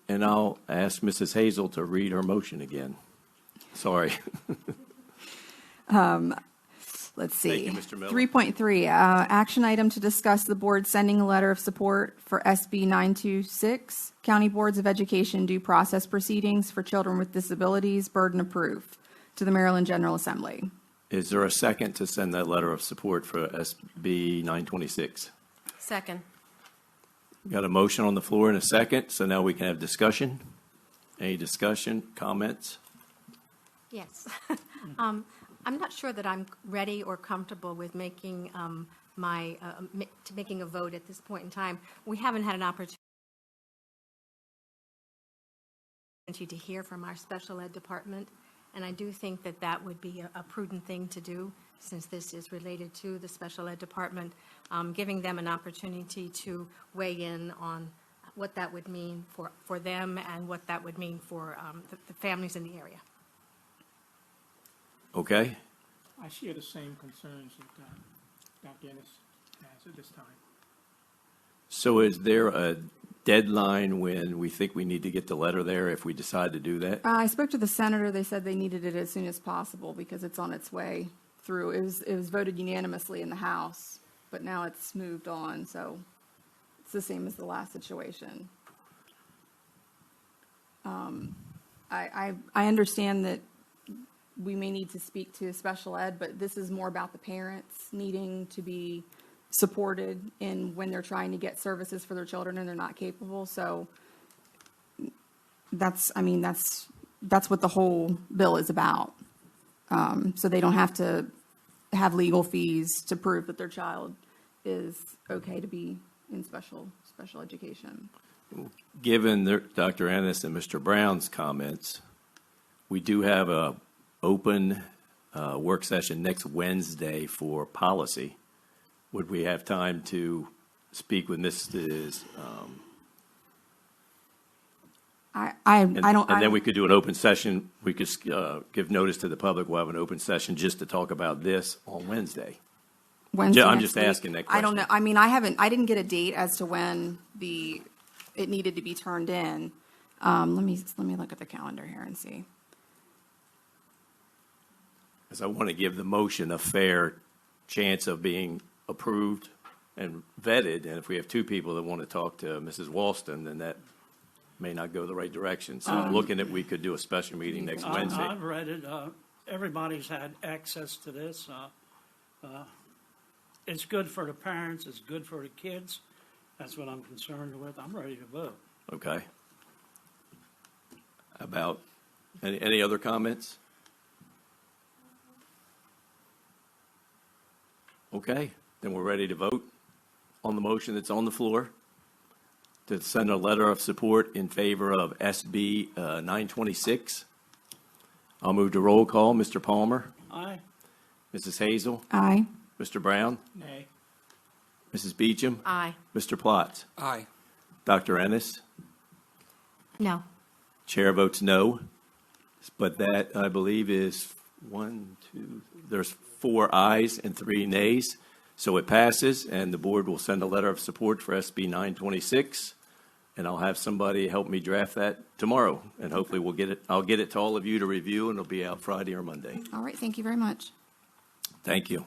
And I'll ask Mrs. Hazel to read her motion again. Sorry. Let's see. Thank you, Mr. Miller. 3.3, action item to discuss the board sending a letter of support for SB 926, County Boards of Education due process proceedings for children with disabilities, burden of proof, to the Maryland General Assembly. Is there a second to send that letter of support for SB 926? Second. Got a motion on the floor and a second, so now we can have discussion. Any discussion, comments? Yes. I'm not sure that I'm ready or comfortable with making making a vote at this point in time. We haven't had an opportunity to hear from our special ed department, and I do think that that would be a prudent thing to do, since this is related to the special ed department, giving them an opportunity to weigh in on what that would mean for them and what that would mean for the families in the area. Okay. I share the same concerns that Dr. Ennis has at this time. So is there a deadline when we think we need to get the letter there if we decide to do that? I spoke to the senator. They said they needed it as soon as possible because it's on its way through. It was voted unanimously in the House, but now it's moved on, so it's the same as the last situation. I understand that we may need to speak to special ed, but this is more about the parents needing to be supported in when they're trying to get services for their children and they're not capable. So that's what the whole bill is about. So they don't have to have legal fees to prove that their child is okay to be in special education. Given Dr. Ennis and Mr. Brown's comments, we do have a open work session next Wednesday for policy. Would we have time to speak with Mrs. And then we could do an open session. We could give notice to the public. We'll have an open session just to talk about this on Wednesday. Wednesday I'm next just week? asking that question. I don't know. I mean, I didn't get a date as to when it needed to be turned in. Let me look at the calendar here and see. Because I want to give the motion a fair chance of being approved and vetted. And if we have two people that want to talk to Mrs. Walston, then that may not go the right direction. So I'm looking at we could do a special meeting next Wednesday. I've read it. Everybody's had access to this. It's good for the parents. It's good for the kids. That's what I'm concerned with. I'm ready to vote. Okay. About any other comments? Okay, then we're ready to vote on the motion that's on the floor to send a letter of support in favor of SB 926. I'll move to roll call. Mr. Palmer? Aye. Mrs. Hazel? Aye. Mr. Brown? Nay. Mrs. Beecham? Aye. Mr. Plotz? Aye. Dr. Ennis? No. Chair votes no, but that, I believe, is there's 4 ayes and 3 nays. So it passes, and the board will send a letter of support for SB 926, and I'll have somebody help me draft that tomorrow, and hopefully I'll get it to all of you to review, and it'll be out Friday or Monday. All right. Thank you very much. Thank you.